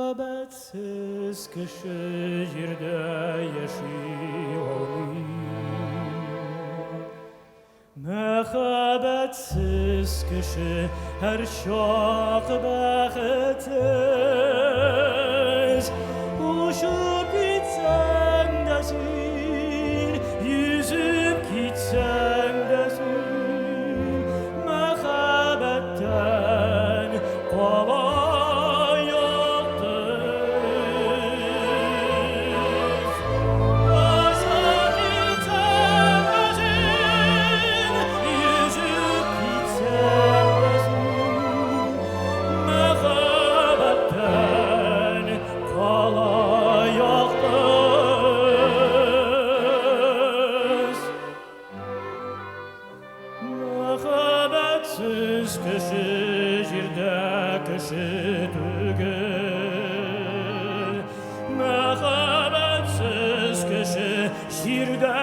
Mehabetsiz kişi yerde yaşayamıyor. Mehabetsiz kişi her şok behitsiz. Uçup gitsen desin, yüzüp gitsen desin. Mehabetten kolay yoktur. Uçup gitsen desin, yüzüp gitsen desin. Mehabetten kolay yoktur. Mehabetsiz kişi yerde kişi tügül. Mehabetsiz kişi yerde